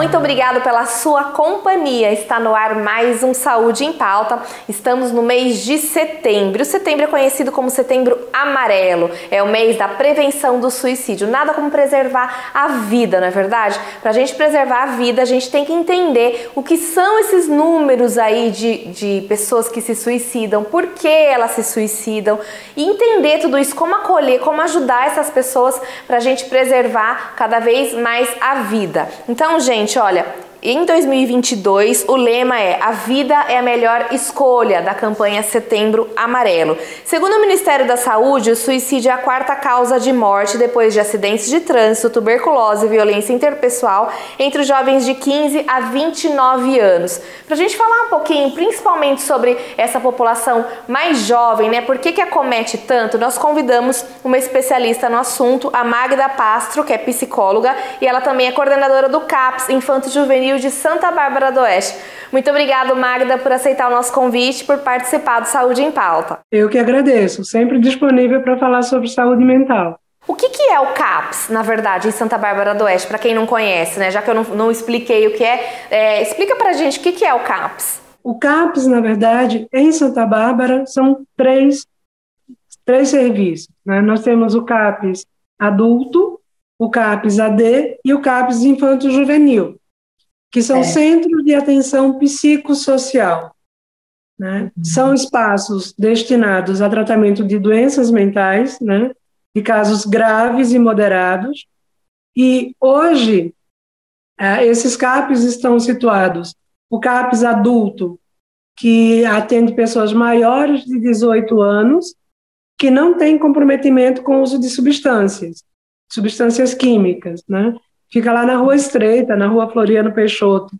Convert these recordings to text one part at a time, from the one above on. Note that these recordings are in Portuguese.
muito obrigado pela sua companhia. Está no ar mais um Saúde em Pauta. Estamos no mês de setembro. O setembro é conhecido como Setembro Amarelo. É o mês da prevenção do suicídio. Nada como preservar a vida, não é verdade? Para a gente preservar a vida, a gente tem que entender o que são esses números aí de pessoas que se suicidam, por que elas se suicidam, e entender tudo isso, como acolher, como ajudar essas pessoas para a gente preservar cada vez mais a vida. Então, gente, olha, em 2022 o lema é "A vida é a melhor escolha", da campanha Setembro Amarelo. Segundo o Ministério da Saúde, o suicídio é a quarta causa de morte depois de acidentes de trânsito, tuberculose e violência interpessoal entre os jovens de 15 a 29 anos. Para a gente falar um pouquinho, principalmente sobre essa população mais jovem, né? Por que acomete tanto? Nós convidamos uma especialista no assunto, a Magda Pastro, que é psicóloga, e ela também é coordenadora do CAPS Infanto Juvenil de Santa Bárbara do Oeste. Muito obrigada, Magda, por aceitar o nosso convite e por participar do Saúde em Pauta. Eu que agradeço, sempre disponível para falar sobre saúde mental. O que é o CAPS, na verdade, em Santa Bárbara do Oeste, para quem não conhece, né? Já que eu não expliquei o que explica para a gente o que é o CAPS. O CAPS, na verdade, em Santa Bárbara, são três serviços, né? Nós temos o CAPS adulto, o CAPS AD e o CAPS Infanto Juvenil, que são centros de atenção psicossocial, né? São espaços destinados a tratamento de doenças mentais, né? De casos graves e moderados. E hoje, esses CAPs estão situados, o CAPs adulto, que atende pessoas maiores de 18 anos, que não tem comprometimento com o uso de substâncias químicas, né? Fica lá na Rua Estreita, na Rua Floriano Peixoto.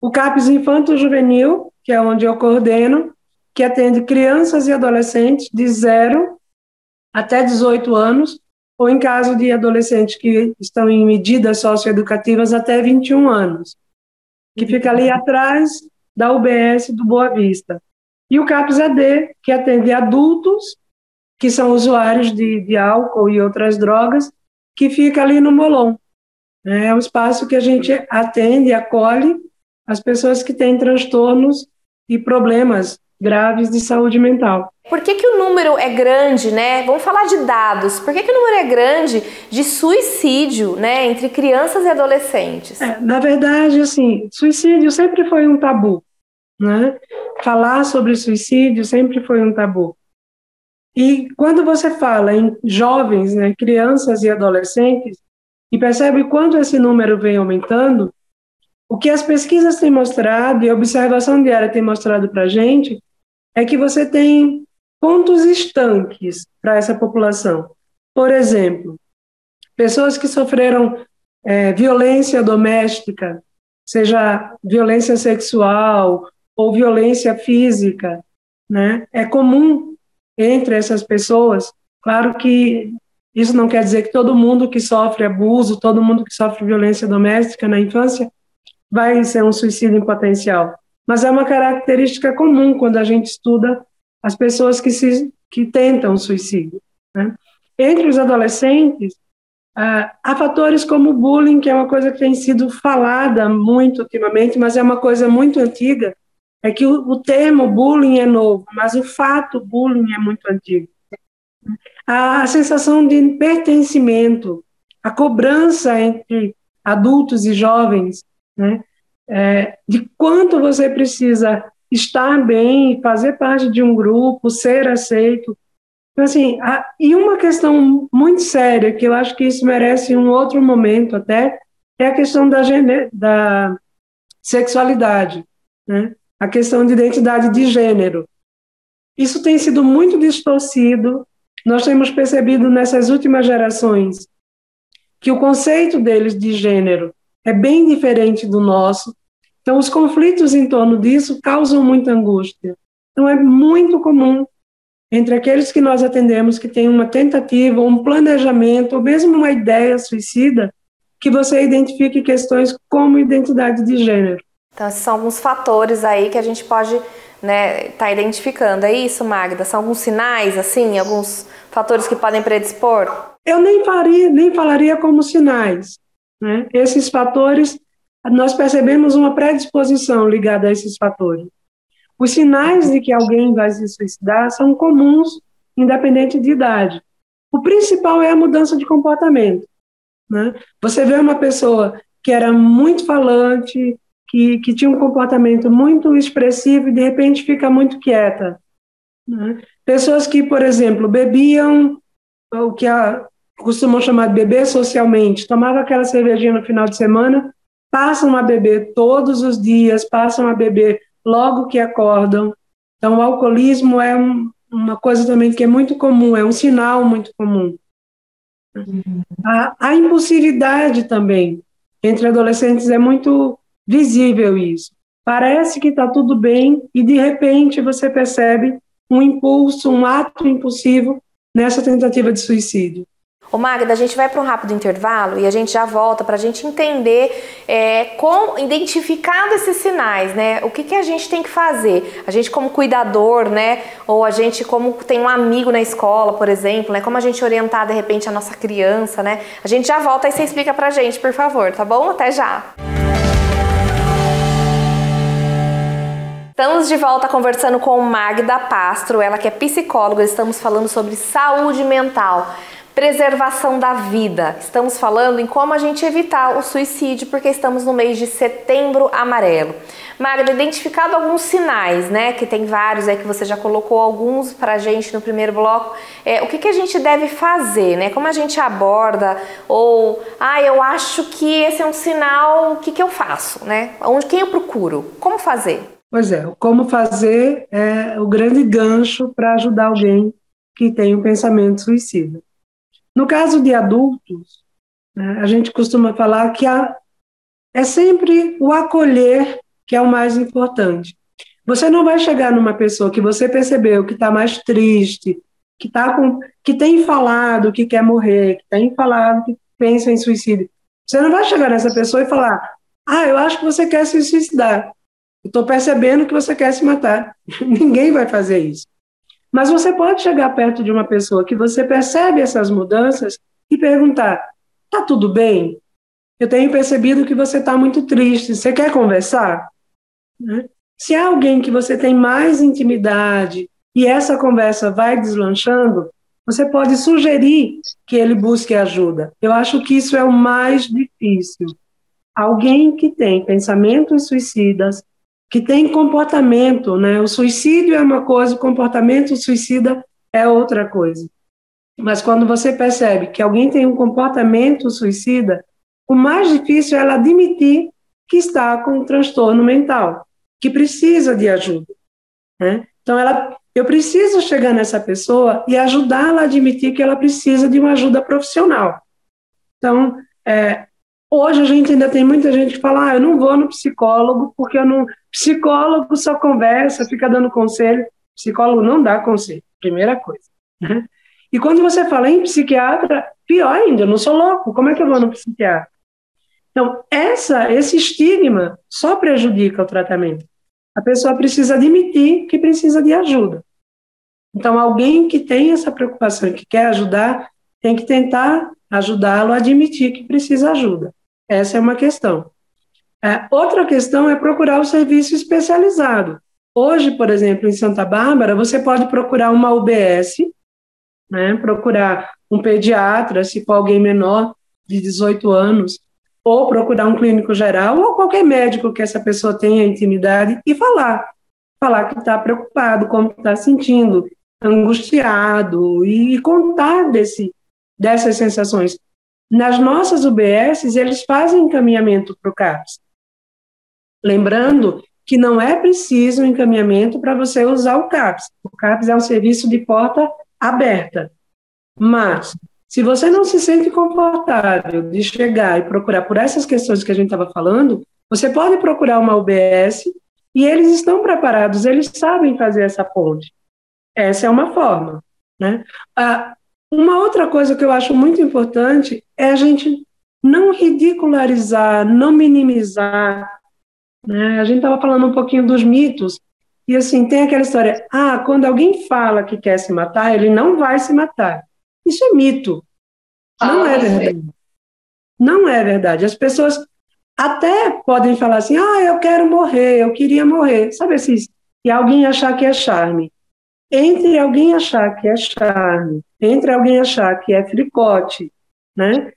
O CAPS Infanto Juvenil, que é onde eu coordeno, que atende crianças e adolescentes de 0 até 18 anos, ou em caso de adolescentes que estão em medidas socioeducativas até 21 anos, que fica ali atrás da UBS do Boa Vista. E o CAPS AD, que atende adultos, que são usuários de álcool e outras drogas, que fica ali no Molon. É um espaço que a gente atende e acolhe as pessoas que têm transtornos e problemas graves de saúde mental. Por que o número é grande, né? Vamos falar de dados. Por que o número é grande de suicídio, né, entre crianças e adolescentes? Na verdade, assim, suicídio sempre foi um tabu, né? Falar sobre suicídio sempre foi um tabu. E quando você fala em jovens, né, crianças e adolescentes, e percebe quanto esse número vem aumentando, o que as pesquisas têm mostrado e a observação diária tem mostrado para a gente é que você tem pontos estanques para essa população. Por exemplo, pessoas que sofreram violência doméstica, seja violência sexual ou violência física, né? É comum entre essas pessoas. Claro que isso não quer dizer que todo mundo que sofre abuso, todo mundo que sofre violência doméstica na infância vai ser um suicídio em potencial. Mas é uma característica comum quando a gente estuda as pessoas que tentam suicídio, né? Entre os adolescentes, há fatores como o bullying, que é uma coisa que tem sido falada muito ultimamente, mas é uma coisa muito antiga. É que o termo bullying é novo, mas o fato bullying é muito antigo. A sensação de pertencimento, a cobrança entre adultos e jovens, né, de quanto você precisa estar bem, fazer parte de um grupo, ser aceito. Então, assim, e uma questão muito séria, que eu acho que isso merece um outro momento até, é a questão da sexualidade, né? A questão de identidade de gênero. Isso tem sido muito distorcido. Nós temos percebido nessas últimas gerações que o conceito deles de gênero é bem diferente do nosso. Então, os conflitos em torno disso causam muita angústia. Então, é muito comum entre aqueles que nós atendemos que têm uma tentativa, um planejamento, ou mesmo uma ideia suicida, que você identifique questões como identidade de gênero. Então, esses são alguns fatores aí que a gente pode, né, tá identificando. É isso, Magda? São alguns sinais, assim, alguns fatores que podem predispor? Eu nem falaria como sinais, né? Esses fatores nós percebemos uma predisposição ligada a esses fatores. Os sinais de que alguém vai se suicidar são comuns, independente de idade. O principal é a mudança de comportamento, né? Você vê uma pessoa que era muito falante, que tinha um comportamento muito expressivo e, de repente, fica muito quieta, né? Pessoas que, por exemplo, bebiam o que costumam chamar de beber socialmente, tomava aquela cervejinha no final de semana, passam a beber todos os dias, passam a beber logo que acordam. Então, o alcoolismo é uma coisa também que é muito comum, é um sinal muito comum. A impulsividade também, entre adolescentes é muito visível isso. Parece que está tudo bem e, de repente, você percebe um impulso, um ato impulsivo nessa tentativa de suicídio. Ô Magda, a gente vai para um rápido intervalo e a gente já volta para a gente entender como, identificando esses sinais, né? O que a gente tem que fazer? A gente como cuidador, né? Ou a gente como tem um amigo na escola, por exemplo, né? Como a gente orientar, de repente, a nossa criança, né? A gente já volta e você explica pra gente, por favor, tá bom? Até já! Estamos de volta conversando com Magda Pastro, ela que é psicóloga, estamos falando sobre saúde mental. Preservação da vida. Estamos falando em como a gente evitar o suicídio, porque estamos no mês de Setembro Amarelo. Magda, identificado alguns sinais, né? Que tem vários aí que você já colocou alguns pra gente no primeiro bloco. O que a gente deve fazer, né? Como a gente aborda? Ou, eu acho que esse é um sinal, o que eu faço, né? Quem eu procuro? Como fazer? Pois é, como fazer é o grande gancho para ajudar alguém que tem um pensamento suicida. No caso de adultos, né, a gente costuma falar que é sempre o acolher que é o mais importante. Você não vai chegar numa pessoa que você percebeu que está mais triste, que tem falado que quer morrer, que tem falado que pensa em suicídio. Você não vai chegar nessa pessoa e falar: eu acho que você quer se suicidar. Eu estou percebendo que você quer se matar. Ninguém vai fazer isso. Mas você pode chegar perto de uma pessoa que você percebe essas mudanças e perguntar: tá tudo bem? Eu tenho percebido que você está muito triste. Você quer conversar? Né? Se é alguém que você tem mais intimidade e essa conversa vai deslanchando, você pode sugerir que ele busque ajuda. Eu acho que isso é o mais difícil. Alguém que tem pensamentos suicidas, que tem comportamento, né? O suicídio é uma coisa, o comportamento suicida é outra coisa. Mas quando você percebe que alguém tem um comportamento suicida, o mais difícil é ela admitir que está com um transtorno mental, que precisa de ajuda, né? Então, eu preciso chegar nessa pessoa e ajudá-la a admitir que ela precisa de uma ajuda profissional. Então, hoje a gente ainda tem muita gente que fala: eu não vou no psicólogo porque psicólogo só conversa, fica dando conselho. Psicólogo não dá conselho, primeira coisa, né? E quando você fala em psiquiatra, pior ainda, eu não sou louco, como é que eu vou no psiquiatra? Então, esse estigma só prejudica o tratamento. A pessoa precisa admitir que precisa de ajuda. Então, alguém que tem essa preocupação, que quer ajudar, tem que tentar ajudá-lo a admitir que precisa de ajuda. Essa é uma questão. Outra questão é procurar o serviço especializado. Hoje, por exemplo, em Santa Bárbara, você pode procurar uma UBS, né, procurar um pediatra, se for alguém menor de 18 anos, ou procurar um clínico geral, ou qualquer médico que essa pessoa tenha intimidade, e falar que está preocupado, como está sentindo, angustiado, e contar dessas sensações. Nas nossas UBSs, eles fazem encaminhamento para o CAPS. Lembrando que não é preciso um encaminhamento para você usar o CAPS. O CAPS é um serviço de porta aberta. Mas, se você não se sente confortável de chegar e procurar por essas questões que a gente estava falando, você pode procurar uma UBS e eles estão preparados, eles sabem fazer essa ponte. Essa é uma forma, né? Uma outra coisa que eu acho muito importante é a gente não ridicularizar, não minimizar, né? A gente estava falando um pouquinho dos mitos, e assim, tem aquela história: quando alguém fala que quer se matar, ele não vai se matar. Isso é mito. Não é verdade. Não é verdade. As pessoas Até podem falar assim, eu quero morrer, eu queria morrer. Sabe assim, e alguém achar que é charme. Entre alguém achar que é charme, entre alguém achar que é fricote, né?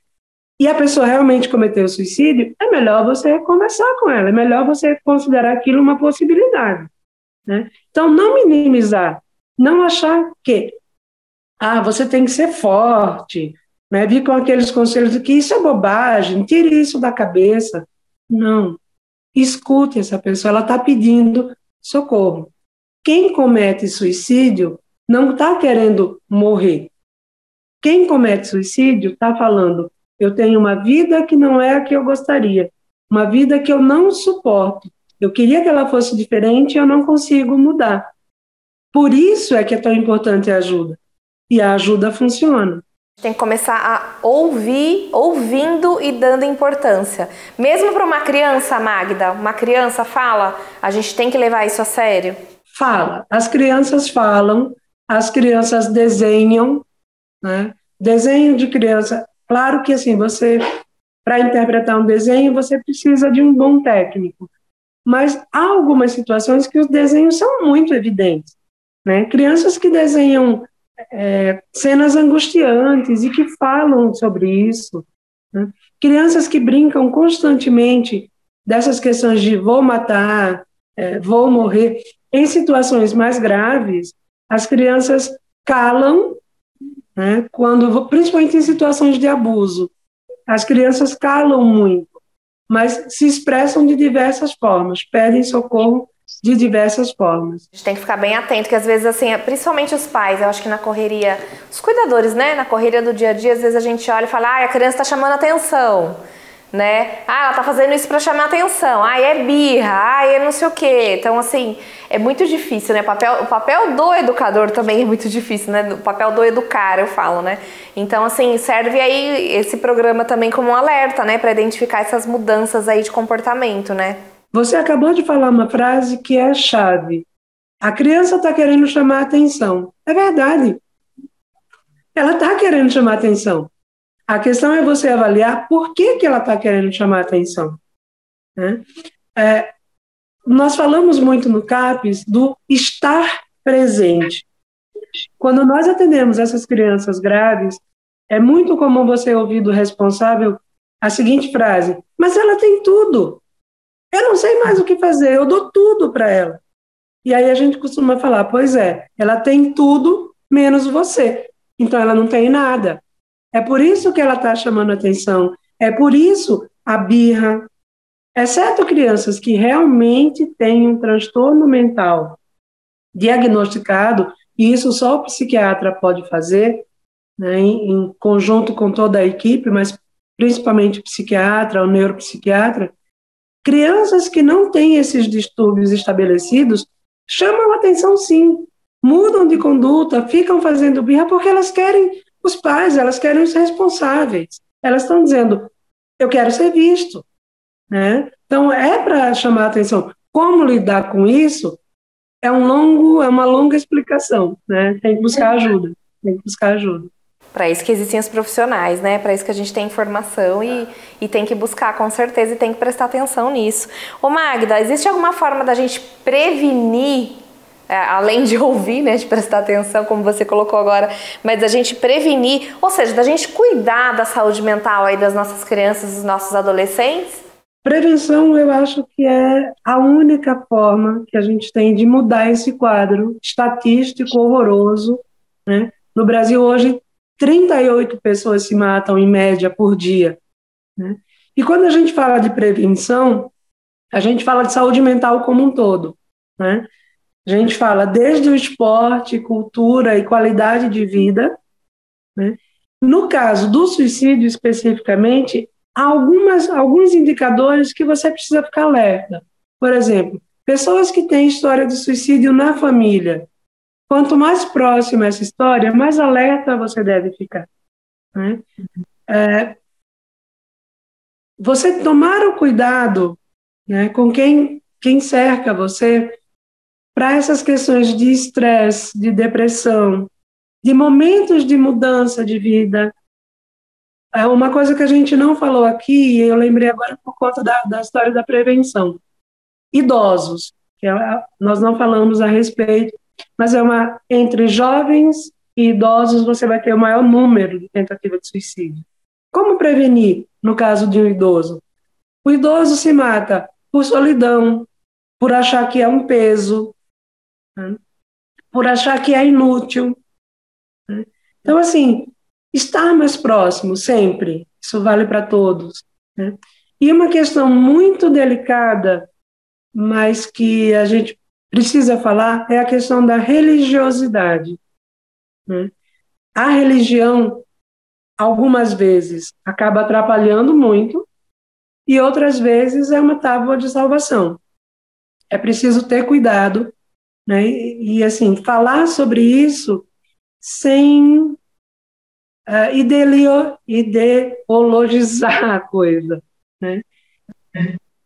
E a pessoa realmente cometeu suicídio, é melhor você conversar com ela, é melhor você considerar aquilo uma possibilidade, né? Então, não minimizar, não achar que você tem que ser forte, né? Vir com aqueles conselhos de que isso é bobagem, tire isso da cabeça. Não, escute essa pessoa, ela está pedindo socorro. Quem comete suicídio não está querendo morrer. Quem comete suicídio está falando, eu tenho uma vida que não é a que eu gostaria, uma vida que eu não suporto. Eu queria que ela fosse diferente e eu não consigo mudar. Por isso é que é tão importante a ajuda. E a ajuda funciona. Tem que começar a ouvir, ouvindo e dando importância. Mesmo para uma criança, Magda, uma criança fala, a gente tem que levar isso a sério? Fala. As crianças falam, as crianças desenham, né? Desenho de criança. Claro que assim, para interpretar um desenho, você precisa de um bom técnico. Mas há algumas situações que os desenhos são muito evidentes, né? Crianças que desenham cenas angustiantes e que falam sobre isso, né? Crianças que brincam constantemente dessas questões de vou matar, vou morrer. Em situações mais graves, as crianças calam, né? Principalmente em situações de abuso, as crianças calam muito, mas se expressam de diversas formas, pedem socorro de diversas formas. A gente tem que ficar bem atento, que às vezes, assim, principalmente os pais, eu acho que na correria, os cuidadores, né, na correria do dia a dia, às vezes a gente olha e fala, a criança tá chamando atenção, né, ela tá fazendo isso para chamar atenção, é birra, é não sei o quê. Então, assim, é muito difícil, né, o papel do educador também é muito difícil, né, o papel do educar, eu falo, né. Então, assim, serve aí esse programa também como um alerta, né, para identificar essas mudanças aí de comportamento, né. Você acabou de falar uma frase que é chave. A criança está querendo chamar atenção. É verdade. Ela está querendo chamar atenção. A questão é você avaliar por que ela está querendo chamar atenção, né? Nós falamos muito no CAPES do estar presente. Quando nós atendemos essas crianças graves, é muito comum você ouvir do responsável a seguinte frase: mas ela tem tudo. Eu não sei mais o que fazer, eu dou tudo para ela. E aí a gente costuma falar, pois é, ela tem tudo menos você. Então ela não tem nada. É por isso que ela está chamando atenção. É por isso a birra. Exceto crianças que realmente têm um transtorno mental diagnosticado, e isso só o psiquiatra pode fazer, né, em conjunto com toda a equipe, mas principalmente o psiquiatra, o neuropsiquiatra. Crianças que não têm esses distúrbios estabelecidos chamam atenção, sim, mudam de conduta, ficam fazendo birra porque elas querem os pais, elas querem os responsáveis. Elas estão dizendo, eu quero ser visto, né? Então, é para chamar atenção. Como lidar com isso é uma longa explicação, né? Tem que buscar ajuda, tem que buscar ajuda. Para isso que existem os profissionais, né? Para isso que a gente tem informação e tem que buscar, com certeza, e tem que prestar atenção nisso. Ô Magda, existe alguma forma da gente prevenir, além de ouvir, né, de prestar atenção, como você colocou agora, mas da gente prevenir, ou seja, da gente cuidar da saúde mental aí das nossas crianças, dos nossos adolescentes? Prevenção, eu acho que é a única forma que a gente tem de mudar esse quadro estatístico horroroso, né? No Brasil, hoje, 38 pessoas se matam, em média, por dia, né? E quando a gente fala de prevenção, a gente fala de saúde mental como um todo, né? A gente fala desde o esporte, cultura e qualidade de vida, né? No caso do suicídio, especificamente, há alguns indicadores que você precisa ficar alerta. Por exemplo, pessoas que têm história de suicídio na família. Quanto mais próxima essa história, mais alerta você deve ficar, né? Você tomar o cuidado, né, com quem cerca você para essas questões de estresse, de depressão, de momentos de mudança de vida. É uma coisa que a gente não falou aqui, e eu lembrei agora por conta da história da prevenção. Idosos, nós não falamos a respeito, mas entre jovens e idosos você vai ter o maior número de tentativa de suicídio. Como prevenir no caso de um idoso? O idoso se mata por solidão, por achar que é um peso, né? Por achar que é inútil, né? Então, assim, estar mais próximo sempre, isso vale para todos, né? E uma questão muito delicada, mas que a gente precisa falar, é a questão da religiosidade, né? A religião, algumas vezes, acaba atrapalhando muito e outras vezes é uma tábua de salvação. É preciso ter cuidado, né? Assim, falar sobre isso sem ideologizar a coisa, né?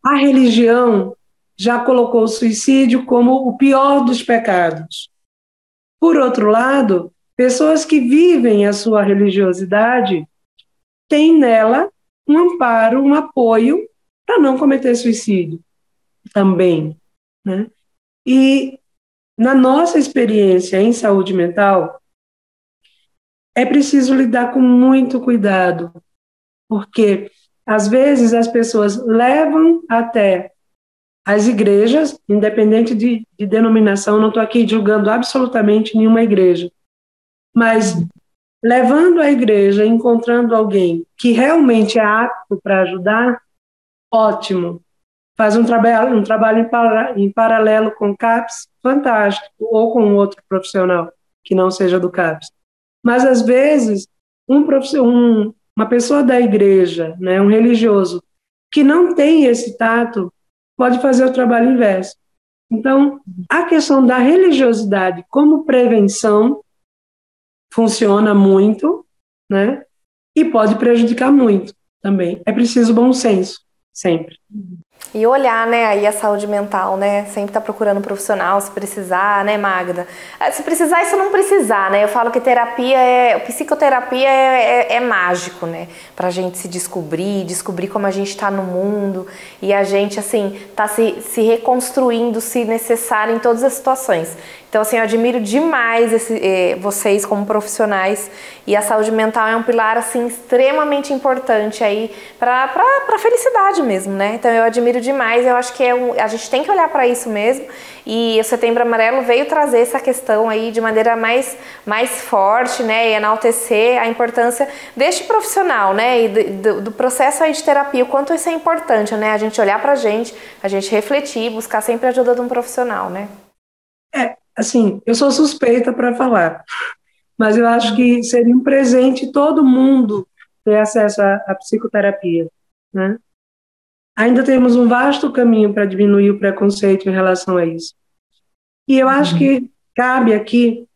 A religião já colocou o suicídio como o pior dos pecados. Por outro lado, pessoas que vivem a sua religiosidade têm nela um amparo, um apoio para não cometer suicídio também, né? E na nossa experiência em saúde mental, é preciso lidar com muito cuidado, porque às vezes as pessoas levam até as igrejas, independente de denominação, não estou aqui julgando absolutamente nenhuma igreja, mas levando a igreja, encontrando alguém que realmente é apto para ajudar, ótimo. Faz um trabalho em paralelo com o CAPS, fantástico, ou com outro profissional que não seja do CAPS. Mas, às vezes, uma pessoa da igreja, né, um religioso, que não tem esse tato, pode fazer o trabalho inverso. Então, a questão da religiosidade como prevenção funciona muito, né, e pode prejudicar muito também. É preciso bom senso, sempre. E olhar, né, aí a saúde mental, né, sempre tá procurando um profissional, se precisar, né, Magda? Se precisar e se não precisar, né, eu falo que psicoterapia é mágico, né, pra gente se descobrir como a gente tá no mundo e a gente, assim, tá se reconstruindo, se necessário, em todas as situações. Então, assim, eu admiro demais vocês como profissionais e a saúde mental é um pilar, assim, extremamente importante aí pra felicidade mesmo, né? Então, eu admiro demais, eu acho que a gente tem que olhar para isso mesmo e o Setembro Amarelo veio trazer essa questão aí de maneira mais forte, né? E enaltecer a importância deste profissional, né? E do processo aí de terapia, o quanto isso é importante, né? A gente olhar pra gente, a gente refletir, buscar sempre a ajuda de um profissional, né? Assim, eu sou suspeita para falar, mas eu acho que seria um presente todo mundo ter acesso à psicoterapia, né? Ainda temos um vasto caminho para diminuir o preconceito em relação a isso. E eu acho que cabe aqui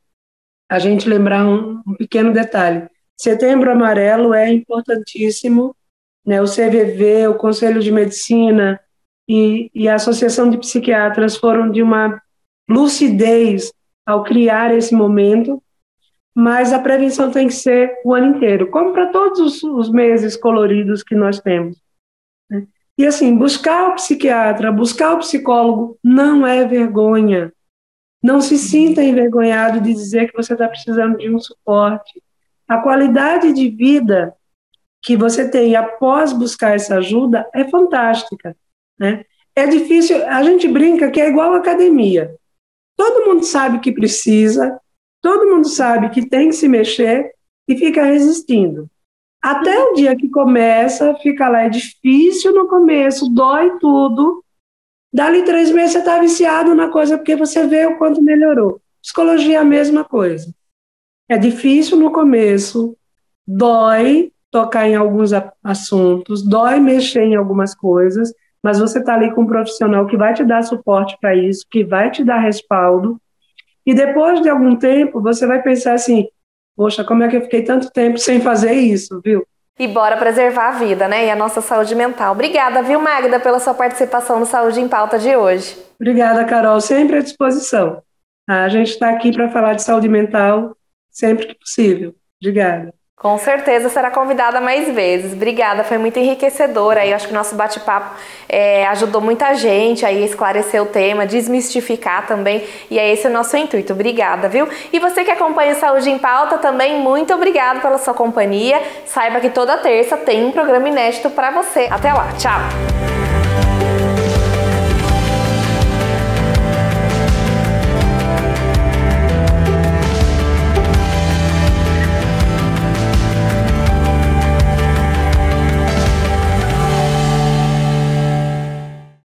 a gente lembrar um pequeno detalhe. Setembro Amarelo é importantíssimo, né? O CVV, o Conselho de Medicina e a Associação de Psiquiatras foram de uma lucidez ao criar esse momento, mas a prevenção tem que ser o ano inteiro, como para todos os meses coloridos que nós temos, né? E assim, buscar o psiquiatra, buscar o psicólogo não é vergonha. Não se sinta envergonhado de dizer que você está precisando de um suporte. A qualidade de vida que você tem após buscar essa ajuda é fantástica, né? É difícil, a gente brinca que é igual à academia. Todo mundo sabe que precisa, todo mundo sabe que tem que se mexer e fica resistindo. Até o dia que começa, fica lá, é difícil no começo, dói tudo. Dali 3 meses você está viciado na coisa porque você vê o quanto melhorou. Psicologia é a mesma coisa. É difícil no começo, dói tocar em alguns assuntos, dói mexer em algumas coisas, mas você está ali com um profissional que vai te dar suporte para isso, que vai te dar respaldo. E depois de algum tempo, você vai pensar assim, poxa, como é que eu fiquei tanto tempo sem fazer isso, viu? E bora preservar a vida, né? E a nossa saúde mental. Obrigada, viu, Magda, pela sua participação no Saúde em Pauta de hoje. Obrigada, Carol. Sempre à disposição. A gente está aqui para falar de saúde mental sempre que possível. Obrigada. Com certeza será convidada mais vezes. Obrigada, foi muito enriquecedor. Aí, eu acho que o nosso bate-papo ajudou muita gente aí a esclarecer o tema, desmistificar também. E é esse o nosso intuito. Obrigada, viu? E você que acompanha o Saúde em Pauta também, muito obrigada pela sua companhia. Saiba que toda terça tem um programa inédito para você. Até lá, tchau!